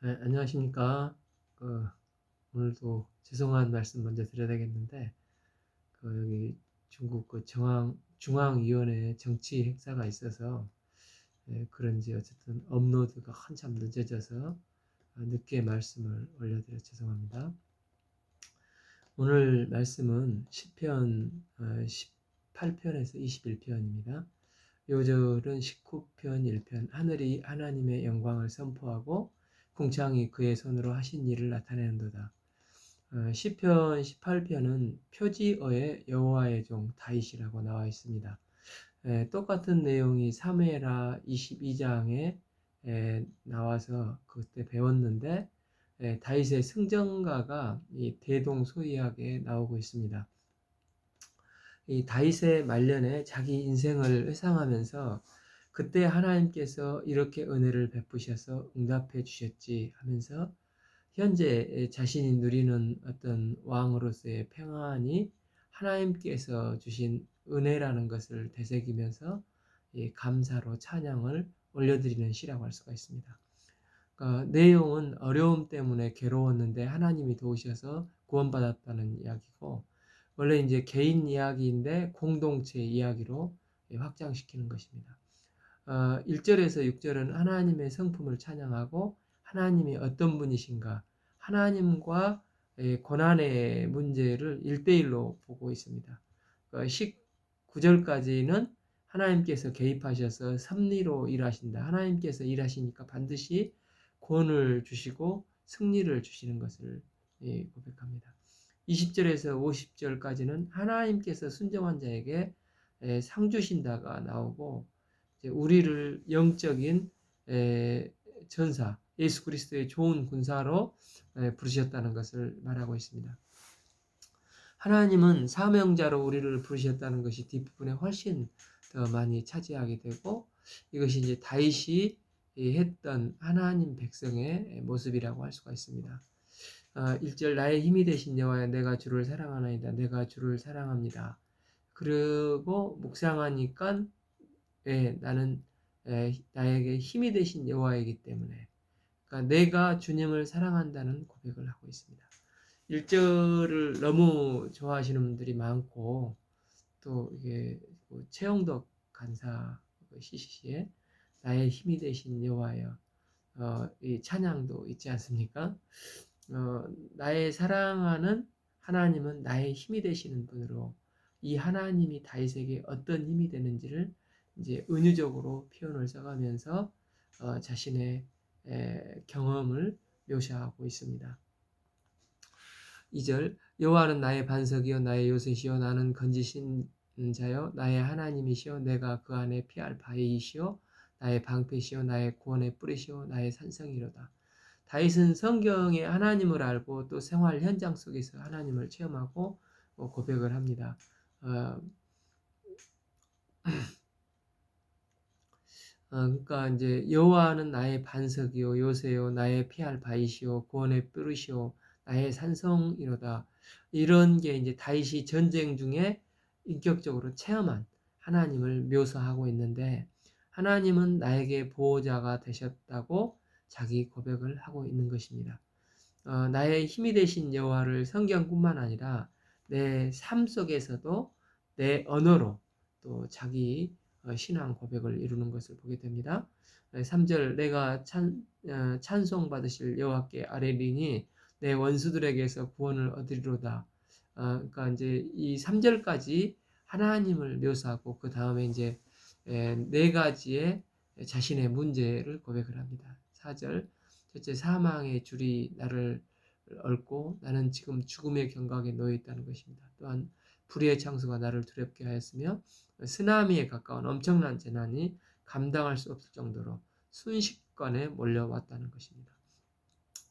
네, 안녕하십니까. 그, 오늘도 죄송한 말씀 먼저 드려야 되겠는데, 여기 중국 중앙위원회 정치 행사가 있어서, 그런지 어쨌든 업로드가 한참 늦어져서 늦게 말씀을 올려드려 죄송합니다. 오늘 말씀은 시편 18편에서 21편입니다. 요절은 19편 1편, 하늘이 하나님의 영광을 선포하고 궁창이 그의 손으로 하신 일을 나타내는도다. 시편 18편은 표지어에 여호와의 종 다윗이라고 나와 있습니다. 똑같은 내용이 사무엘하 22장에 나와서 그때 배웠는데 다윗의 승전가가 이 대동소이하게 나오고 있습니다. 이 다윗의 말년에 자기 인생을 회상하면서 그때 하나님께서 이렇게 은혜를 베푸셔서 응답해 주셨지 하면서 현재 자신이 누리는 어떤 왕으로서의 평안이 하나님께서 주신 은혜라는 것을 되새기면서 감사로 찬양을 올려드리는 시라고 할 수가 있습니다. 그러니까 내용은 어려움 때문에 괴로웠는데 하나님이 도우셔서 구원받았다는 이야기고, 원래 이제 개인 이야기인데 공동체 이야기로 확장시키는 것입니다. 1절에서 6절은 하나님의 성품을 찬양하고 하나님이 어떤 분이신가, 하나님과 고난의 문제를 1대1로 보고 있습니다. 19절까지는 하나님께서 개입하셔서 섭리로 일하신다. 하나님께서 일하시니까 반드시 구원을 주시고 승리를 주시는 것을 고백합니다. 20절에서 50절까지는 하나님께서 순정한 자에게 상 주신다가 나오고, 우리를 영적인 전사, 예수 그리스도의 좋은 군사로 부르셨다는 것을 말하고 있습니다. 하나님은 사명자로 우리를 부르셨다는 것이 뒷부분에 훨씬 더 많이 차지하게 되고, 이것이 이제 다윗이 했던 하나님 백성의 모습이라고 할 수가 있습니다. 1절 나의 힘이 되신 여호와여 내가 주를 사랑하나이다. 내가 주를 사랑합니다. 그리고 묵상하니까 나는 나에게 힘이 되신 여호와이기 때문에, 그러니까 내가 주님을 사랑한다는 고백을 하고 있습니다. 1절을 너무 좋아하시는 분들이 많고, 또 이게 최영덕 간사 시시에 나의 힘이 되신 여호와여, 이 찬양도 있지 않습니까? 나의 사랑하는 하나님은 나의 힘이 되시는 분으로, 이 하나님이 다윗에게 어떤 힘이 되는지를 이제 은유적으로 표현을 써가면서 자신의 경험을 묘사하고 있습니다. 2절 여호와는 나의 반석이요 나의 요새시요 나는 건지신 자요 나의 하나님이시요 내가 그 안에 피할 바위이시요 나의 방패시요 나의 구원의 뿌리시요 나의 산성이로다. 다윗은 성경의 하나님을 알고 또 생활 현장 속에서 하나님을 체험하고 고백을 합니다. 그러니까 이제 여호와는 나의 반석이요 요새요 나의 피할 바위시요 구원의 뿔이시요 나의 산성이로다. 이런 게 이제 다윗이 전쟁 중에 인격적으로 체험한 하나님을 묘사하고 있는데, 하나님은 나에게 보호자가 되셨다고 자기 고백을 하고 있는 것입니다. 나의 힘이 되신 여호와를 성경뿐만 아니라 내 삶 속에서도 내 언어로 또 자기 신앙 고백을 이루는 것을 보게 됩니다. 3절 내가 찬송 받으실 여호와께 아뢰리니 내 원수들에게서 구원을 얻으리로다. 그러니까 이제 이 3절까지 하나님을 묘사하고 그 다음에 이제 네 가지의 자신의 문제를 고백을 합니다. 4절 첫째 사망의 줄이 나를 얽고 나는 지금 죽음의 경각에 놓여 있다는 것입니다. 또한 불의의 창수가 나를 두렵게 하였으며 쓰나미에 가까운 엄청난 재난이 감당할 수 없을 정도로 순식간에 몰려왔다는 것입니다.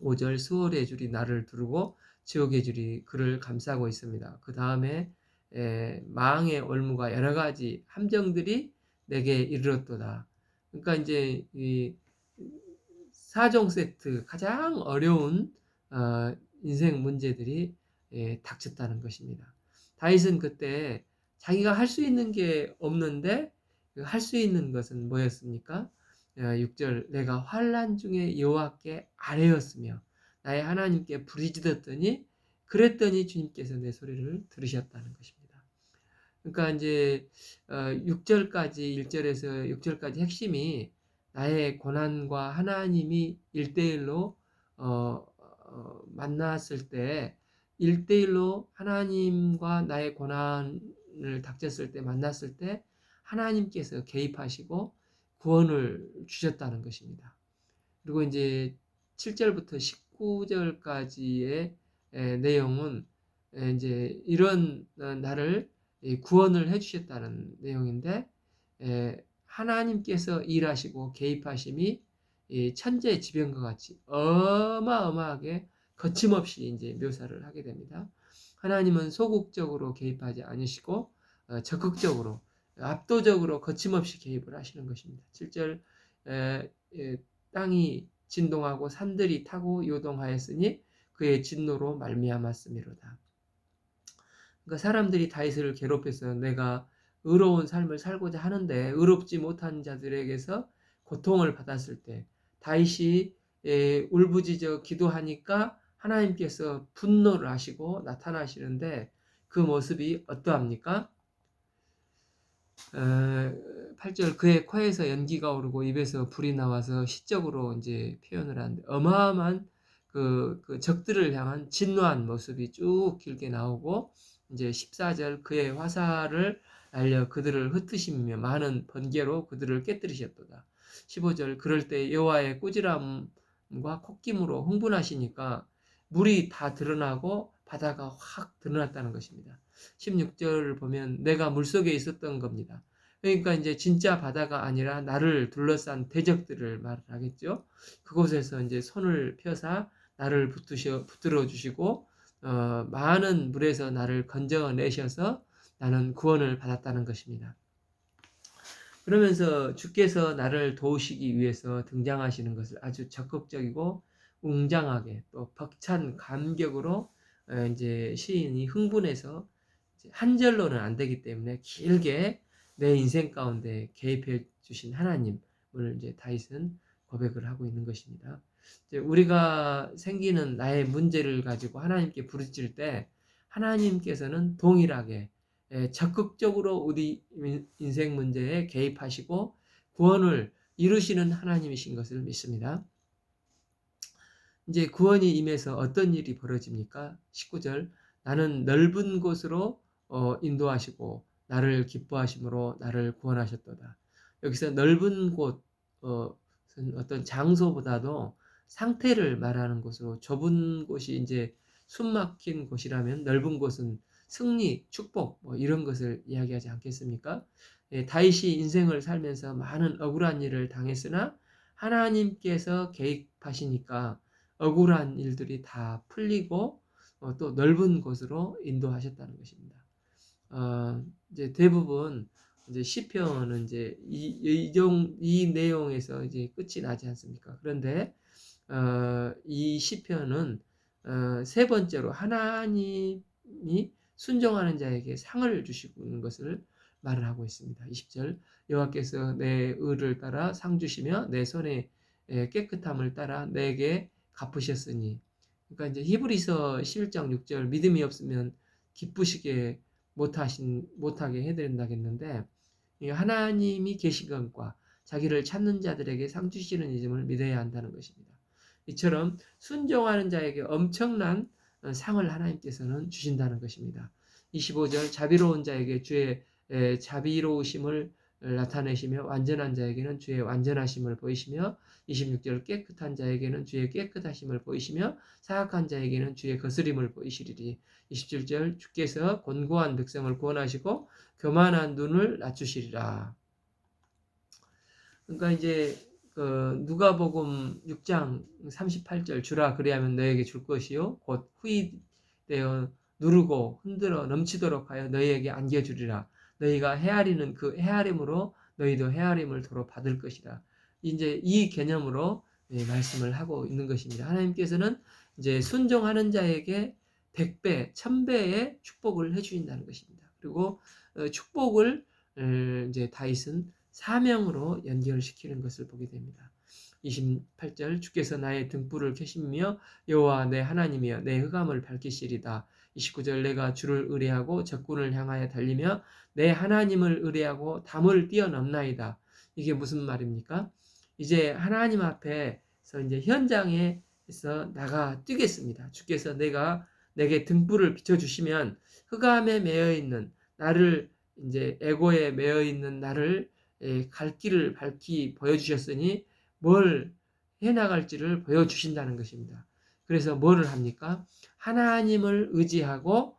5절 수월의 줄이 나를 두르고 지옥의 줄이 그를 감싸고 있습니다. 그 다음에 망의 올무가 여러 가지 함정들이 내게 이르렀도다. 그러니까 이제 이 4종 세트 가장 어려운 인생 문제들이 닥쳤다는 것입니다. 다윗은 그때 자기가 할 수 있는 게 없는데 할 수 있는 것은 뭐였습니까? 6절 내가 환난 중에 여호와께 아뢰었으며 나의 하나님께 부르짖었더니 그랬더니 주님께서 내 소리를 들으셨다는 것입니다. 그러니까 이제 6절까지 1절에서 6절까지 핵심이 나의 고난과 하나님이 1대1로 만났을 때 1대1로 하나님과 나의 고난을 닥쳤을 때 만났을 때 하나님께서 개입하시고 구원을 주셨다는 것입니다. 그리고 이제 7절부터 19절까지의 내용은 이제 이런 나를 구원을 해주셨다는 내용인데 하나님께서 일하시고 개입하심이 천재지변과 같이 어마어마하게 거침없이 이제 묘사를 하게 됩니다. 하나님은 소극적으로 개입하지 않으시고 적극적으로 압도적으로 거침없이 개입을 하시는 것입니다. 7절 땅이 진동하고 산들이 타고 요동하였으니 그의 진노로 말미암았음이로다. 그러니까 사람들이 다윗을 괴롭혀서 내가 의로운 삶을 살고자 하는데 의롭지 못한 자들에게서 고통을 받았을 때 다윗이 울부짖어 기도하니까 하나님께서 분노를 하시고 나타나시는데 그 모습이 어떠합니까? 8절 그의 코에서 연기가 오르고 입에서 불이 나와서 시적으로 이제 표현을 하는데 어마어마한 그 적들을 향한 진노한 모습이 쭉 길게 나오고 이제 14절 그의 화살을 날려 그들을 흩으시며 많은 번개로 그들을 깨뜨리셨도다. 15절 그럴 때 여호와의 꾸지람과 콧김으로 흥분하시니까 물이 다 드러나고 바다가 확 드러났다는 것입니다. 16절을 보면 내가 물속에 있었던 겁니다. 그러니까 이제 진짜 바다가 아니라 나를 둘러싼 대적들을 말을 하겠죠. 그곳에서 이제 손을 펴사 나를 붙들어 주시고 많은 물에서 나를 건져내셔서 나는 구원을 받았다는 것입니다. 그러면서 주께서 나를 도우시기 위해서 등장하시는 것을 아주 적극적이고 웅장하게 또 벅찬 감격으로 이제 시인이 흥분해서 한 절로는 안 되기 때문에 길게 내 인생 가운데 개입해 주신 하나님을 이제 다윗은 고백을 하고 있는 것입니다. 이제 우리가 생기는 나의 문제를 가지고 하나님께 부르짖을 때 하나님께서는 동일하게 적극적으로 우리 인생 문제에 개입하시고 구원을 이루시는 하나님이신 것을 믿습니다. 이제 구원이 임해서 어떤 일이 벌어집니까? 19절 나는 넓은 곳으로 인도하시고 나를 기뻐하심으로 나를 구원하셨도다. 여기서 넓은 곳은 어떤 장소보다도 상태를 말하는 곳으로 좁은 곳이 이제 숨막힌 곳이라면 넓은 곳은 승리, 축복 뭐 이런 것을 이야기하지 않겠습니까? 다윗이 인생을 살면서 많은 억울한 일을 당했으나 하나님께서 개입하시니까 억울한 일들이 다 풀리고 또 넓은 곳으로 인도하셨다는 것입니다. 이제 대부분 이제 시편은 이제 이 내용에서 이제 끝이 나지 않습니까? 그런데 이 시편은 세 번째로 하나님이 순종하는 자에게 상을 주시는 것을 말을 하고 있습니다. 20절 여호와께서 내 의를 따라 상 주시며 내 손의 깨끗함을 따라 내게 갚으셨으니 그러니까 이제 히브리서 11장 6절 믿음이 없으면 기쁘시게 못하게 해드린다겠는데 하나님이 계신 것과 자기를 찾는 자들에게 상 주시는 이름을 믿어야 한다는 것입니다. 이처럼 순종하는 자에게 엄청난 상을 하나님께서는 주신다는 것입니다. 25절 자비로운 자에게 주의 자비로우심을 나타내시며 완전한 자에게는 주의 완전하심을 보이시며 26절 깨끗한 자에게는 주의 깨끗하심을 보이시며 사악한 자에게는 주의 거스림을 보이시리니 27절 주께서 곤고한 백성을 구원하시고 교만한 눈을 낮추시리라. 그러니까 이제 누가복음 6장 38절 주라 그리하면 너에게 줄 것이요 곧 후히되어 누르고 흔들어 넘치도록 하여 너희에게 안겨주리라. 너희가 헤아리는 그 헤아림으로 너희도 헤아림을 도로 받을 것이라. 이제 이 개념으로 말씀을 하고 있는 것입니다. 하나님께서는 이제 순종하는 자에게 100배, 1000배의 축복을 해주신다는 것입니다. 그리고 축복을 이제 다윗은 사명으로 연결시키는 것을 보게 됩니다. 28절 주께서 나의 등불을 켜시며 여호와 내 하나님이여 내 흑암을 밝히시리다. 29절 내가 주를 의뢰하고 적군을 향하여 달리며 내 하나님을 의뢰하고 담을 뛰어넘나이다. 이게 무슨 말입니까? 이제 하나님 앞에서 이제 현장에서 나가 뛰겠습니다. 주께서 내게 등불을 비춰주시면 흑암에 매여 있는 나를 이제 애고에 매여 있는 나를 갈 길을 밝히 보여주셨으니 뭘 해나갈지를 보여주신다는 것입니다. 그래서 뭐를 합니까? 하나님을 의지하고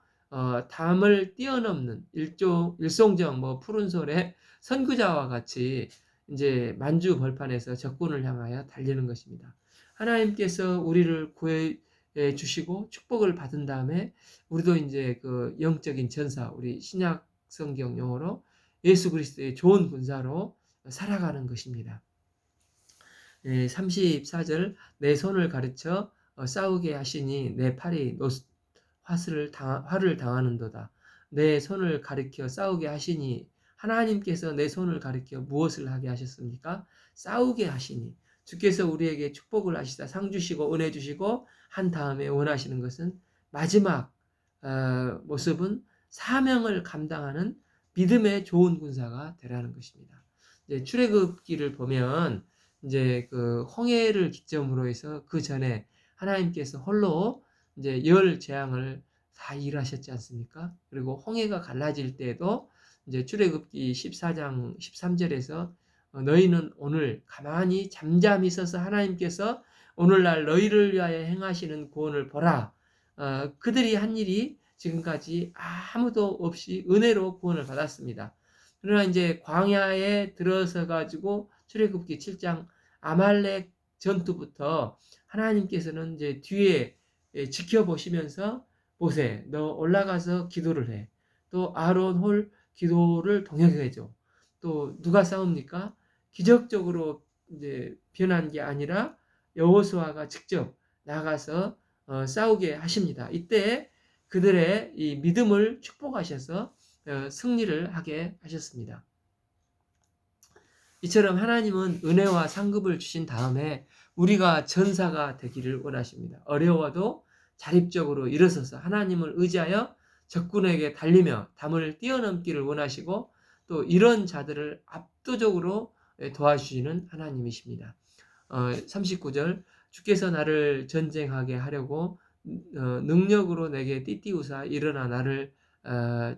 담을 뛰어넘는 일송정 푸른솔의 선구자와 같이 이제 만주 벌판에서 적군을 향하여 달리는 것입니다. 하나님께서 우리를 구해 주시고 축복을 받은 다음에 우리도 이제 그 영적인 전사, 우리 신약 성경 용어로 예수 그리스도의 좋은 군사로 살아가는 것입니다. 34절 내 손을 가르쳐 싸우게 하시니 내 팔이 화를 당하는도다. 내 손을 가리켜 싸우게 하시니 하나님께서 내 손을 가리켜 무엇을 하게 하셨습니까? 싸우게 하시니 주께서 우리에게 축복을 하시다 상 주시고 은혜 주시고 한 다음에 원하시는 것은 마지막 모습은 사명을 감당하는 믿음의 좋은 군사가 되라는 것입니다. 이제 출애굽기를 보면 이제 그 홍해를 기점으로 해서 그 전에 하나님께서 홀로 이제 열 재앙을 다 일하셨지 않습니까? 그리고 홍해가 갈라질 때에도 이제 출애굽기 14장 13절에서 너희는 오늘 가만히 잠잠히 있어서 하나님께서 오늘날 너희를 위하여 행하시는 구원을 보라. 그들이 한 일이 지금까지 아무도 없이 은혜로 구원을 받았습니다. 그러나 이제 광야에 들어서 가지고 출애굽기 7장 아말렉 전투부터 하나님께서는 이제 뒤에 지켜보시면서 모세 너 올라가서 기도를 해. 또 아론 홀 기도를 동역해줘. 또 누가 싸웁니까? 기적적으로 이제 변한 게 아니라 여호수아가 직접 나가서 싸우게 하십니다. 이때 그들의 이 믿음을 축복하셔서 승리를 하게 하셨습니다. 이처럼 하나님은 은혜와 상급을 주신 다음에 우리가 전사가 되기를 원하십니다. 어려워도 자립적으로 일어서서 하나님을 의지하여 적군에게 달리며 담을 뛰어넘기를 원하시고 또 이런 자들을 압도적으로 도와주시는 하나님이십니다. 39절 주께서 나를 전쟁하게 하려고 능력으로 내게 띠띠우사 일어나 나를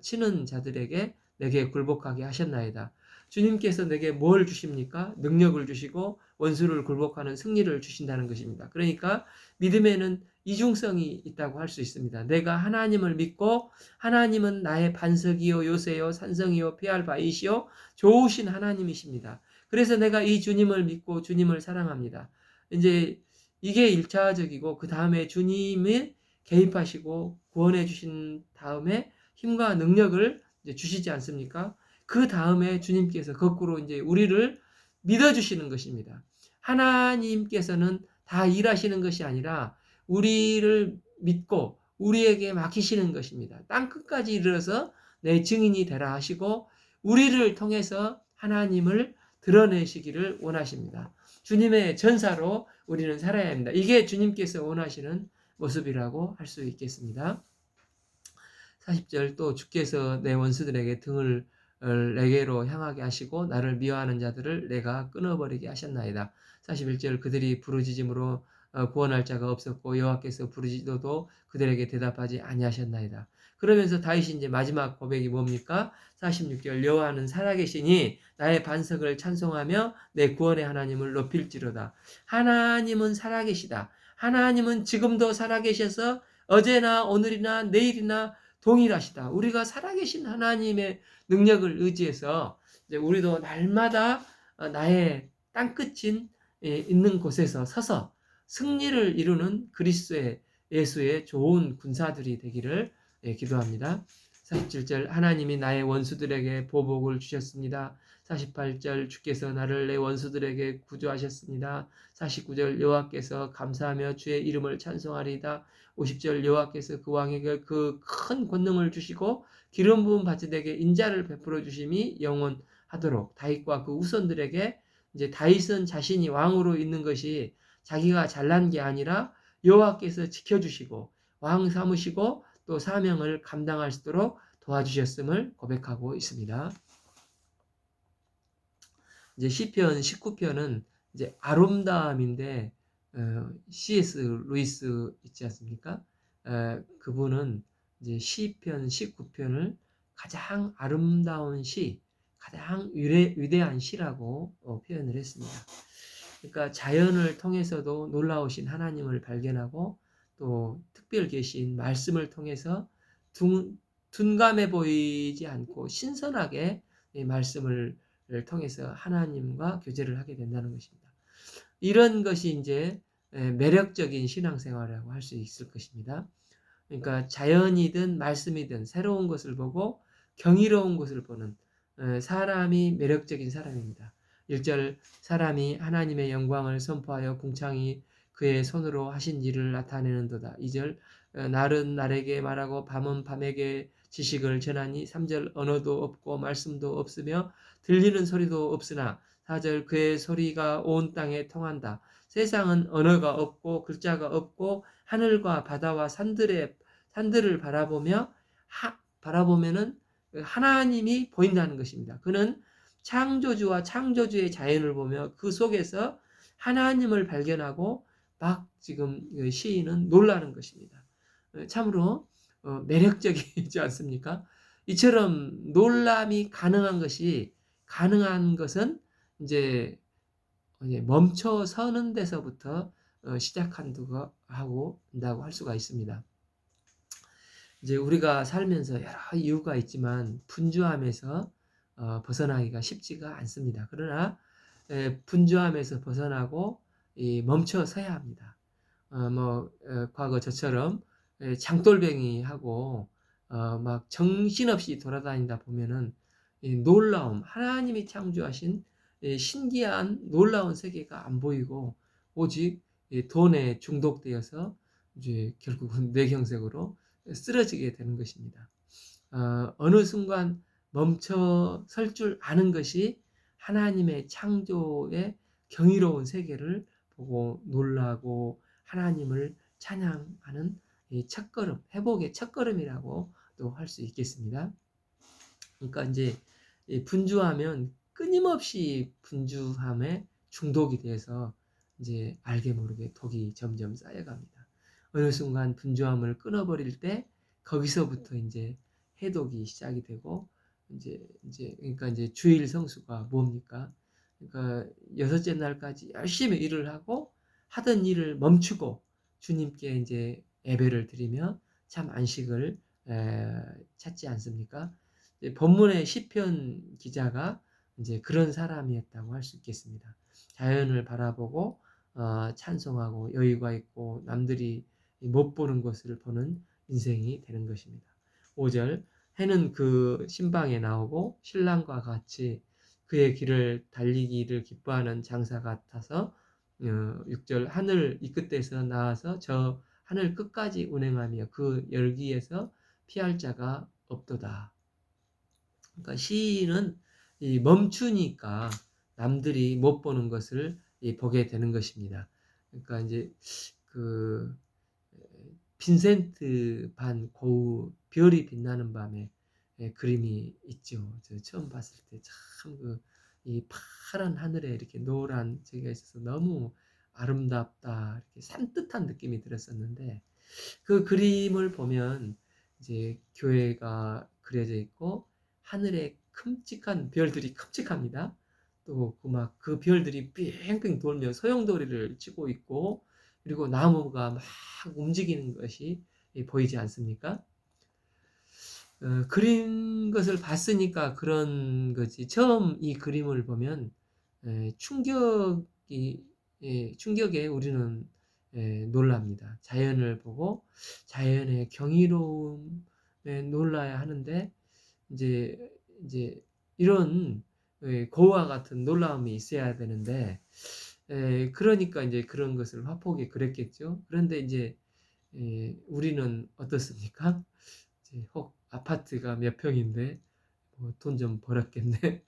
치는 자들에게 내게 굴복하게 하셨나이다. 주님께서 내게 뭘 주십니까? 능력을 주시고 원수를 굴복하는 승리를 주신다는 것입니다. 그러니까 믿음에는 이중성이 있다고 할 수 있습니다. 내가 하나님을 믿고 하나님은 나의 반석이요 요새요 산성이요 피할 바이시요 좋으신 하나님이십니다. 그래서 내가 이 주님을 믿고 주님을 사랑합니다. 이제 이게 1차적이고 그 다음에 주님이 개입하시고 구원해 주신 다음에 힘과 능력을 이제 주시지 않습니까? 그 다음에 주님께서 거꾸로 이제 우리를 믿어주시는 것입니다. 하나님께서는 다 일하시는 것이 아니라 우리를 믿고 우리에게 맡기시는 것입니다. 땅끝까지 이르러서 내 증인이 되라 하시고 우리를 통해서 하나님을 드러내시기를 원하십니다. 주님의 전사로 우리는 살아야 합니다. 이게 주님께서 원하시는 모습이라고 할 수 있겠습니다. 40절 또 주께서 내 원수들에게 등을 내게로 향하게 하시고 나를 미워하는 자들을 내가 끊어버리게 하셨나이다. 41절 그들이 부르짖음으로 구원할 자가 없었고 여호와께서 부르짖어도 그들에게 대답하지 아니하셨나이다. 그러면서 다윗이 이제 마지막 고백이 뭡니까? 46절 여호와는 살아계시니 나의 반석을 찬송하며 내 구원의 하나님을 높일지로다. 하나님은 살아계시다. 하나님은 지금도 살아계셔서 어제나 오늘이나 내일이나 동일하시다. 우리가 살아계신 하나님의 능력을 의지해서 이제 우리도 날마다 나의 땅끝인 있는 곳에서 서서 승리를 이루는 그리스도의 예수의 좋은 군사들이 되기를 기도합니다. 47절 하나님이 나의 원수들에게 보복을 주셨습니다. 48절 주께서 나를 내 원수들에게 구조하셨습니다. 49절 여호와께서 감사하며 주의 이름을 찬송하리이다. 50절 여호와께서 그 왕에게 그 큰 권능을 주시고 기름 부은 바치되게 인자를 베풀어 주심이 하도록 다윗과 그 후손들에게 이제 다윗은 자신이 왕으로 있는 것이 자기가 잘난 게 아니라 여호와께서 지켜주시고 왕 삼으시고 또 사명을 감당할 수 있도록 도와주셨음을 고백하고 있습니다. 이제 시편 19편은 이제 아름다움인데 C.S. 루이스 있지 않습니까? 그분은 이제 시편 19편을 가장 아름다운 시, 가장 위대한 시라고 표현을 했습니다. 그러니까 자연을 통해서도 놀라우신 하나님을 발견하고 또 특별 계신 말씀을 통해서 둔감해 보이지 않고 신선하게 이 말씀을 통해서 하나님과 교제를 하게 된다는 것입니다. 이런 것이 이제 매력적인 신앙생활이라고 할 수 있을 것입니다. 그러니까 자연이든 말씀이든 새로운 것을 보고 경이로운 것을 보는 사람이 매력적인 사람입니다. 1절 사람이 하나님의 영광을 선포하여 궁창이 그의 손으로 하신 일을 나타내는도다. 2절 날은 날에게 말하고 밤은 밤에게 지식을 전하니 3절 언어도 없고 말씀도 없으며 들리는 소리도 없으나 4절 그의 소리가 온 땅에 통한다. 세상은 언어가 없고 글자가 없고 하늘과 바다와 산들을 바라보면은 하나님이 보인다는 것입니다. 그는 창조주와 창조주의 자연을 보며 그 속에서 하나님을 발견하고 막 지금 시인은 놀라는 것입니다. 참으로 매력적이지 않습니까? 이처럼 놀람이 가능한 것은 이제 멈춰 서는 데서부터 시작한다고 한다고 할 수가 있습니다. 이제 우리가 살면서 여러 이유가 있지만 분주함에서 벗어나기가 쉽지가 않습니다. 그러나 분주함에서 벗어나고 멈춰 서야 합니다. 과거 저처럼 장돌뱅이하고 막 정신없이 돌아다니다 보면은 놀라움, 하나님이 창조하신 신기한 놀라운 세계가 안 보이고 오직 돈에 중독되어서 이제 결국은 뇌경색으로 쓰러지게 되는 것입니다. 어느 순간 멈춰 설 줄 아는 것이 하나님의 창조의 경이로운 세계를 보고 놀라고 하나님을 찬양하는 첫걸음, 회복의 첫걸음이라고 또 할 수 있겠습니다. 그러니까 이제 분주하면 끊임없이 분주함에 중독이 돼서 이제 알게 모르게 독이 점점 쌓여갑니다. 어느 순간 분주함을 끊어버릴 때 거기서부터 이제 해독이 시작이 되고 그러니까 이제 주일 성수가 뭡니까? 그러니까 여섯째 날까지 열심히 일을 하고 하던 일을 멈추고 주님께 이제 예배를 드리며 참 안식을 찾지 않습니까? 본문의 시편 기자가 이제 그런 사람이었다고 할 수 있겠습니다. 자연을 바라보고 찬송하고 여유가 있고 남들이 못 보는 것을 보는 인생이 되는 것입니다. 5절 해는 그 신방에 나오고 신랑과 같이 그의 길을 달리기를 기뻐하는 장사 같아서 6절 하늘 이 끝에서 나와서 저 하늘 끝까지 운행하며 그 열기에서 피할 자가 없도다. 그러니까 시인은 멈추니까 남들이 못 보는 것을 보게 되는 것입니다. 그러니까 이제 그 빈센트 반 고흐 별이 빛나는 밤에 그림이 있죠. 저 처음 봤을 때 참 이 파란 하늘에 이렇게 노란 저기가 있어서 너무 아름답다 이렇게 산뜻한 느낌이 들었었는데 그 그림을 보면 이제 교회가 그려져 있고 하늘에 큼직한 별들이 큼직합니다. 또 그 별들이 뺑뺑 돌며 소용돌이를 치고 있고 그리고 나무가 막 움직이는 것이 보이지 않습니까? 그린 것을 봤으니까 그런 거지. 처음 이 그림을 보면 충격에 우리는 놀랍니다. 자연을 보고 자연의 경이로움에 놀라야 하는데 이제 이런 고와 같은 놀라움이 있어야 되는데 그러니까 이제 그런 것을 화폭에 그렸겠죠. 그런데 이제 우리는 어떻습니까? 혹 아파트가 몇 평인데 돈 좀 벌었겠네.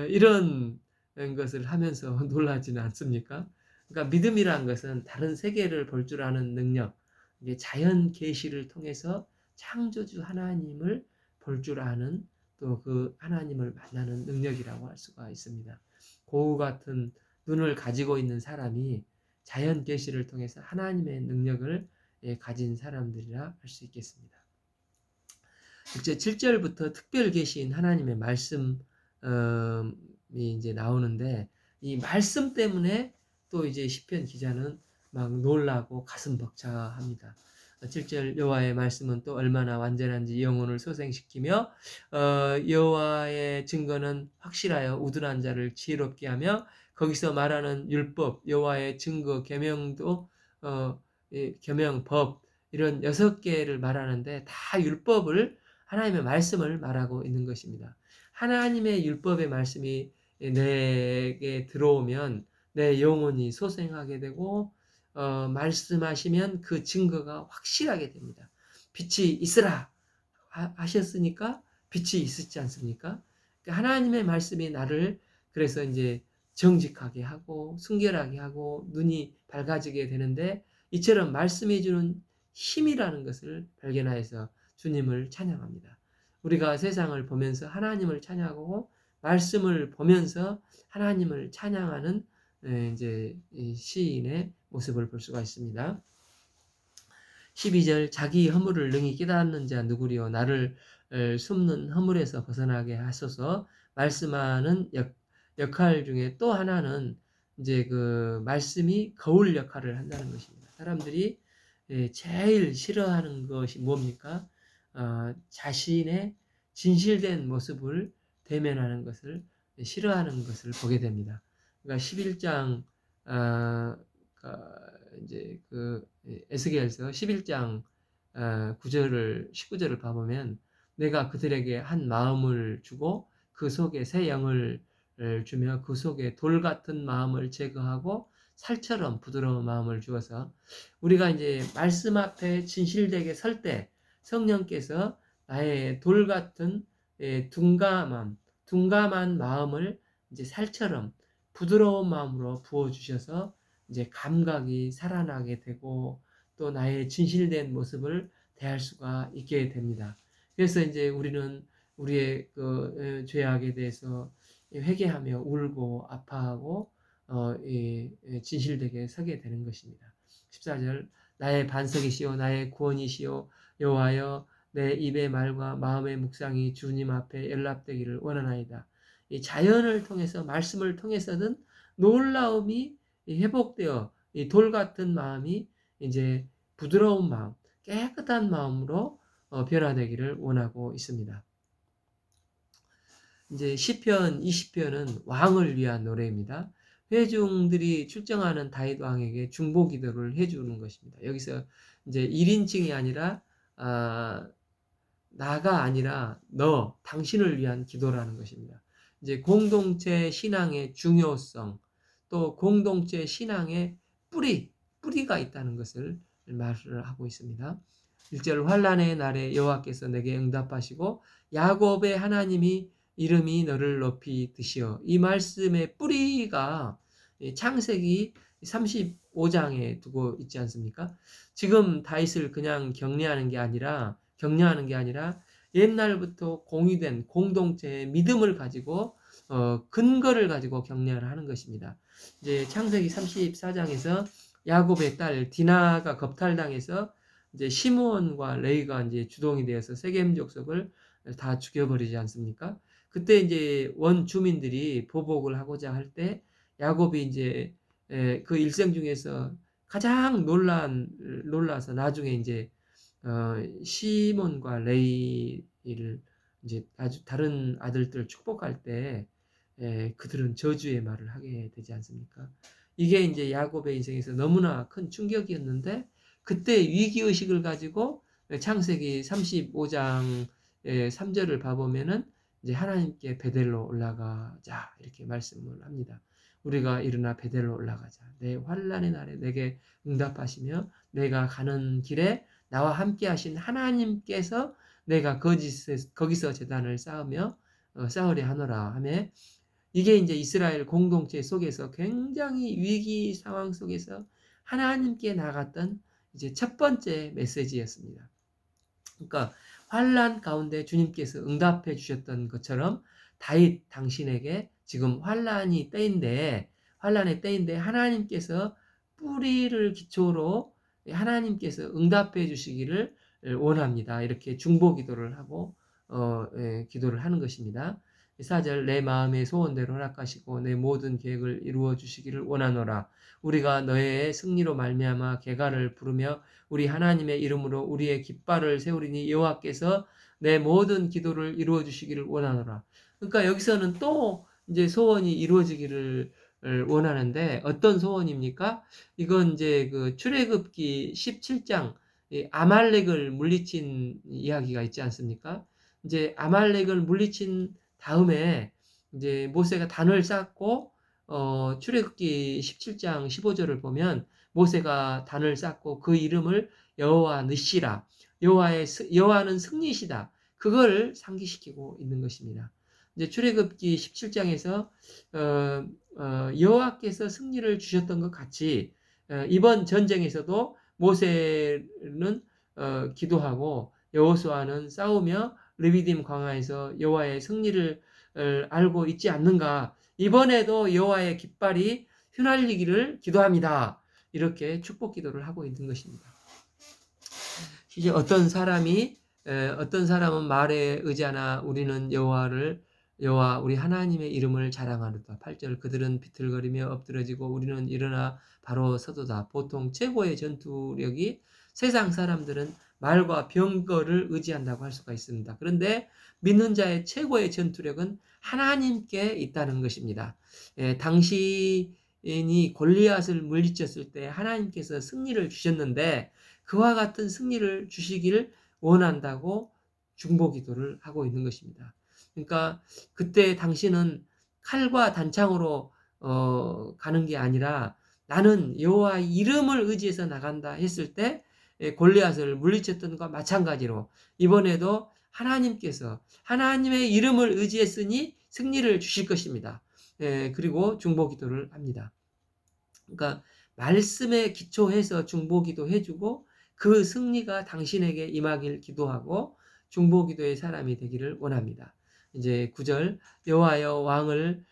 이런 것을 하면서 놀라지는 않습니까? 그러니까 믿음이란 것은 다른 세계를 볼 줄 아는 능력, 이게 자연 계시를 통해서 창조주 하나님을 볼 줄 아는, 또 그 하나님을 만나는 능력이라고 할 수가 있습니다. 고우 같은 눈을 가지고 있는 사람이 자연 계시를 통해서 하나님의 능력을 가진 사람들이라 할 수 있겠습니다. 이제 7절부터 특별 계시인 하나님의 말씀이 이제 나오는데, 이 말씀 때문에 또 이제 시편 기자는 막 놀라고 가슴 벅차합니다. 7절 여호와의 말씀은 또 얼마나 완전한지 영혼을 소생시키며 여호와의 증거는 확실하여 우둔한 자를 지혜롭게 하며, 거기서 말하는 율법, 여호와의 증거, 계명도 계명, 법, 이런 6개를 말하는데 다 율법을, 하나님의 말씀을 말하고 있는 것입니다. 하나님의 율법의 말씀이 내게 들어오면 내 영혼이 소생하게 되고, 말씀하시면 그 증거가 확실하게 됩니다. 빛이 있으라 하셨으니까 빛이 있었지 않습니까? 그러니까 하나님의 말씀이 나를 그래서 이제 정직하게 하고 순결하게 하고 눈이 밝아지게 되는데, 이처럼 말씀이 주는 힘이라는 것을 발견하여서 주님을 찬양합니다. 우리가 세상을 보면서 하나님을 찬양하고 말씀을 보면서 하나님을 찬양하는 이제 시인의 모습을 볼 수가 있습니다. 12절 자기 허물을 능히 깨닫는 자 누구리요 나를 숨는 허물에서 벗어나게 하소서. 말씀하는 역할 중에 또 하나는 이제 그 말씀이 거울 역할을 한다는 것입니다. 사람들이 제일 싫어하는 것이 뭡니까? 자신의 진실된 모습을 대면하는 것을 싫어하는 것을 보게 됩니다. 그러니까 11장 이제 그 에스겔서 11장 9절을 19절을 봐보면, 내가 그들에게 한 마음을 주고 그 속에 새 영을 주며 그 속에 돌 같은 마음을 제거하고 살처럼 부드러운 마음을 주어서, 우리가 이제 말씀 앞에 진실되게 설 때 성령께서 나의 돌 같은 둔감한 마음을 이제 살처럼 부드러운 마음으로 부어 주셔서 이제 감각이 살아나게 되고 또 나의 진실된 모습을 대할 수가 있게 됩니다. 그래서 이제 우리는 우리의 그 죄악에 대해서 회개하며 울고 아파하고 진실되게 서게 되는 것입니다. 14절 나의 반석이시오 나의 구원이시오 여호와여 내 입의 말과 마음의 묵상이 주님 앞에 연락되기를 원하나이다. 이 자연을 통해서 말씀을 통해서든 놀라움이 회복되어 이 돌 같은 마음이 이제 부드러운 마음, 깨끗한 마음으로 변화되기를 원하고 있습니다. 이제 시편 20편은 왕을 위한 노래입니다. 회중들이 출정하는 다윗 왕에게 중보 기도를 해주는 것입니다. 여기서 이제 1인칭이 아니라 나가 아니라 너, 당신을 위한 기도라는 것입니다. 이제 공동체 신앙의 중요성, 또 공동체 신앙의 뿌리가 있다는 것을 말을 하고 있습니다. 1절 환난의 날에 여호와께서 내게 응답하시고 야곱의 하나님이 이름이 너를 높이 드시어. 이 말씀의 뿌리가 창세기 35장에 두고 있지 않습니까? 지금 다윗을 그냥 격려하는 게 아니라 옛날부터 공유된 공동체의 믿음을 가지고 근거를 가지고 격려를 하는 것입니다. 이제 창세기 34장에서 야곱의 딸 디나가 겁탈당해서 이제 시므온과 레위가 이제 주동이 되어서 세겜 족속을 다 죽여버리지 않습니까? 그때 이제 원 주민들이 보복을 하고자 할 때 야곱이 이제 그 일생 중에서 가장 놀라서 나중에 이제 시몬과 레이를 이제 아주 다른 아들들을 축복할 때 그들은 저주의 말을 하게 되지 않습니까? 이게 이제 야곱의 인생에서 너무나 큰 충격이었는데, 그때 위기의식을 가지고 창세기 35장 3절을 봐보면은 이제 하나님께 베델로 올라가자 이렇게 말씀을 합니다. 우리가 일어나 베델로 올라가자. 내 환난의 날에 내게 응답하시며 내가 가는 길에 나와 함께 하신 하나님께서 내가 거기서 제단을 쌓으려 하노라 하며, 이게 이제 이스라엘 공동체 속에서 굉장히 위기 상황 속에서 하나님께 나갔던 이제 첫 번째 메시지였습니다. 그러니까 환난 가운데 주님께서 응답해 주셨던 것처럼 다윗 당신에게 지금 환난의 때인데 하나님께서 뿌리를 기초로 하나님께서 응답해 주시기를 원합니다. 이렇게 중보 기도를 하고 기도를 하는 것입니다. 4절 내 마음의 소원대로 허락하시고 내 모든 계획을 이루어 주시기를 원하노라. 우리가 너의 승리로 말미암아 계가를 부르며 우리 하나님의 이름으로 우리의 깃발을 세우리니 여호와께서 내 모든 기도를 이루어 주시기를 원하노라. 그러니까 여기서는 또 이제 소원이 이루어지기를 원하는데 어떤 소원입니까? 이건 이제 그 출애굽기 17장 아말렉을 물리친 이야기가 있지 않습니까? 이제 아말렉을 물리친 다음에 이제 모세가 단을 쌓고 출애굽기 17장 15절을 보면 모세가 단을 쌓고 그 이름을 여호와 느시라 여호와는 승리시다 그거를 상기시키고 있는 것입니다. 이제 출애굽기 17장에서 여호와께서 승리를 주셨던 것 같이 이번 전쟁에서도 모세는 기도하고 여호수아는 싸우며 르비딤 광야에서 여호와의 승리를 알고 있지 않는가. 이번에도 여호와의 깃발이 휘날리기를 기도합니다. 이렇게 축복 기도를 하고 있는 것입니다. 이제 어떤 사람은 말에 의지하나 우리는 여호와 우리 하나님의 이름을 자랑하노다. 8절 그들은 비틀거리며 엎드러지고 우리는 일어나 바로 서도다. 보통 최고의 전투력이 세상 사람들은 말과 병거를 의지한다고 할 수가 있습니다. 그런데 믿는 자의 최고의 전투력은 하나님께 있다는 것입니다. 당신이 골리앗을 물리쳤을 때 하나님께서 승리를 주셨는데 그와 같은 승리를 주시기를 원한다고 중보기도를 하고 있는 것입니다. 그러니까 그때 당신은 칼과 단창으로 가는 게 아니라 나는 여호와 이름을 의지해서 나간다 했을 때 골리앗을 물리쳤던 것과 마찬가지로 이번에도 하나님께서 하나님의 이름을 의지했으니 승리를 주실 것입니다. 그리고 중보기도를 합니다. 그러니까 말씀에 기초해서 중보기도 해주고 그 승리가 당신에게 임하길 기도하고 중보기도의 사람이 되기를 원합니다. 이제 9절 여호와여 왕을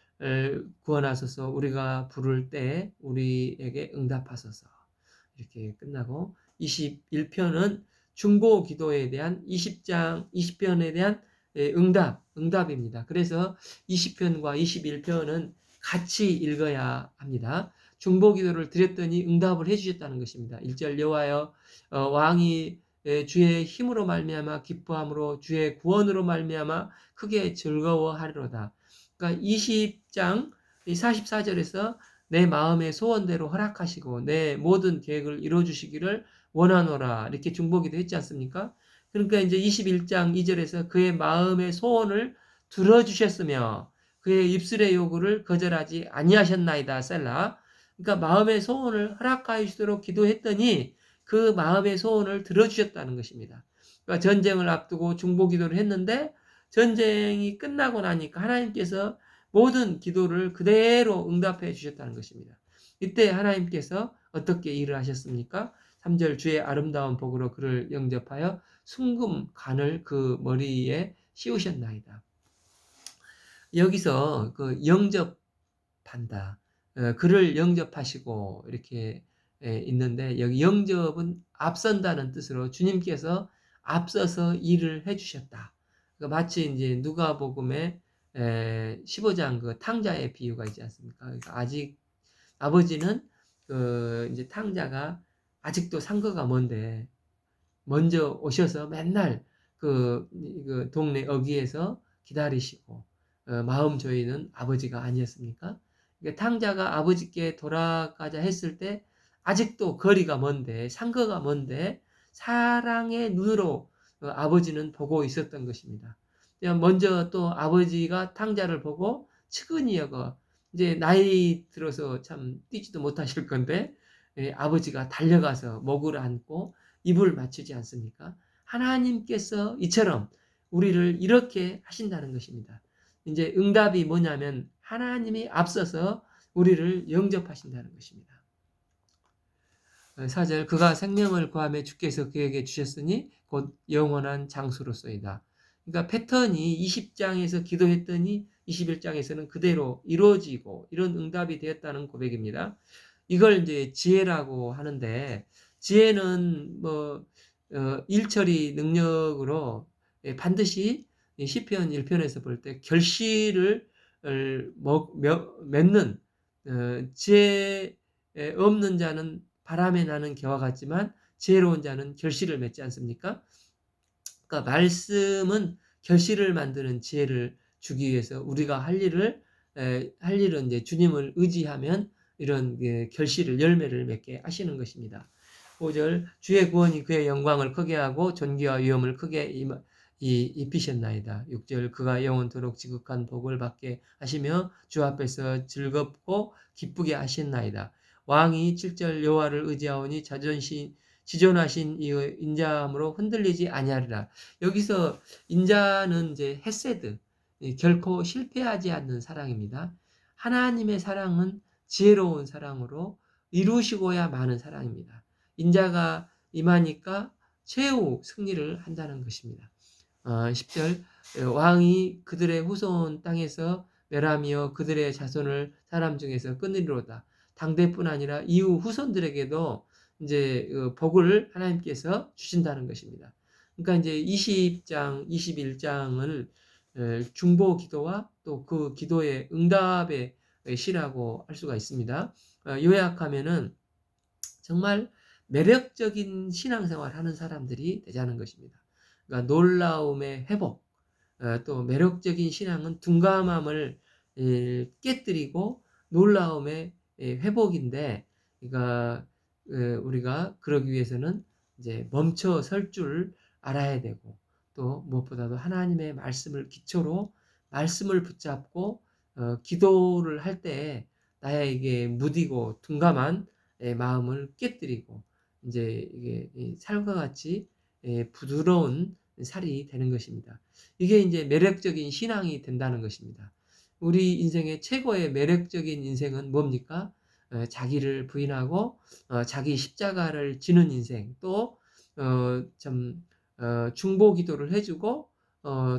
구원하소서 우리가 부를 때 우리에게 응답하소서 이렇게 끝나고 21편은 중보기도에 대한 20편에 대한 응답입니다. 그래서 20편과 21편은 같이 읽어야 합니다. 중보기도를 드렸더니 응답을 해주셨다는 것입니다. 1절 여호와여 왕이 주의 힘으로 말미암아 기뻐함으로 주의 구원으로 말미암아 크게 즐거워하리로다. 그러니까 20장 44절에서 내 마음의 소원대로 허락하시고 내 모든 계획을 이루어주시기를 원하노라 이렇게 중보기도 했지 않습니까? 그러니까 이제 21장 2절에서 그의 마음의 소원을 들어주셨으며 그의 입술의 요구를 거절하지 아니하셨나이다 셀라. 그러니까 마음의 소원을 허락하여 주시도록 기도했더니 그 마음의 소원을 들어주셨다는 것입니다. 그러니까 전쟁을 앞두고 중보기도를 했는데 전쟁이 끝나고 나니까 하나님께서 모든 기도를 그대로 응답해 주셨다는 것입니다. 이때 하나님께서 어떻게 일을 하셨습니까? 3절 주의 아름다운 복으로 그를 영접하여 순금관을 그 머리에 씌우셨나이다. 여기서 그 영접한다. 그를 영접하시고 이렇게 있는데 여기 영접은 앞선다는 뜻으로 주님께서 앞서서 일을 해주셨다. 그러니까 마치 이제 누가복음에 15장 그 탕자의 비유가 있지 않습니까? 그러니까 아직 아버지는 그 이제 탕자가 아직도 상거가 먼데 먼저 오셔서 맨날 그 동네 어귀에서 기다리시고 마음 조이는 아버지가 아니었습니까? 그러니까 탕자가 아버지께 돌아가자 했을 때 아직도 거리가 먼데 상거가 먼데 사랑의 눈으로 아버지는 보고 있었던 것입니다. 먼저 또 아버지가 탕자를 보고 측은히 여겨 이제 나이 들어서 참 뛰지도 못하실 건데 아버지가 달려가서 목을 안고 입을 맞추지 않습니까? 하나님께서 이처럼 우리를 이렇게 하신다는 것입니다. 이제 응답이 뭐냐면 하나님이 앞서서 우리를 영접하신다는 것입니다. 4절 그가 생명을 구하며 주께서 그에게 주셨으니 곧 영원한 장수로소이다. 그러니까 패턴이 20장에서 기도했더니 21장에서는 그대로 이루어지고 이런 응답이 되었다는 고백입니다. 이걸 이제 지혜라고 하는데 지혜는 뭐 일처리 능력으로 반드시 시편 1편에서 볼 때 결실을 맺는 지혜 없는 자는 바람에 나는 겨와 같지만 지혜로운 자는 결실을 맺지 않습니까? 그러니까 말씀은 결실을 만드는 지혜를 주기 위해서 우리가 할 일은 이제 주님을 의지하면 이런 결실을 열매를 맺게 하시는 것입니다. 5절 주의 구원이 그의 영광을 크게 하고 존귀와 위엄을 크게 입히셨나이다. 6절 그가 영원토록 지극한 복을 받게 하시며 주 앞에서 즐겁고 기쁘게 하셨나이다. 왕이 7절 여호와를 의지하오니 지존하신 이의 인자함으로 흔들리지 아니하리라. 여기서 인자는 이제 헤세드, 결코 실패하지 않는 사랑입니다. 하나님의 사랑은 지혜로운 사랑으로 이루시고야 마는 사랑입니다. 인자가 임하니까 최후 승리를 한다는 것입니다. 10절 왕이 그들의 후손 땅에서 멸하며 그들의 자손을 사람 중에서 끊으리로다. 당대뿐 아니라 이후 후손들에게도 이제 복을 하나님께서 주신다는 것입니다. 그러니까 이제 20장, 21장을 중보 기도와 또 그 기도의 응답의 시라고 할 수가 있습니다. 요약하면은 정말 매력적인 신앙생활 하는 사람들이 되자는 것입니다. 그러니까 놀라움의 회복, 또 매력적인 신앙은 둔감함을 깨뜨리고 놀라움의 회복인데, 그러니까 우리가 그러기 위해서는 이제 멈춰 설 줄 알아야 되고, 또 무엇보다도 하나님의 말씀을 기초로 말씀을 붙잡고 기도를 할 때 나에게 무디고 둔감한 마음을 깨뜨리고 이제 이게 살과 같이 부드러운 살이 되는 것입니다. 이게 이제 매력적인 신앙이 된다는 것입니다. 우리 인생의 최고의 매력적인 인생은 뭡니까? 자기를 부인하고 자기 십자가를 지는 인생, 또 중보 기도를 해주고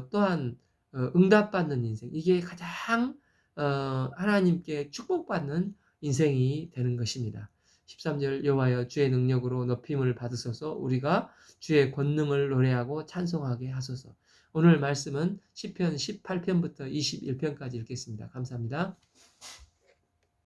또한 응답받는 인생, 이게 가장 하나님께 축복받는 인생이 되는 것입니다. 13절 여호와여 주의 능력으로 높임을 받으소서 우리가 주의 권능을 노래하고 찬송하게 하소서. 오늘 말씀은 시편 18편부터 21편까지 읽겠습니다. 감사합니다.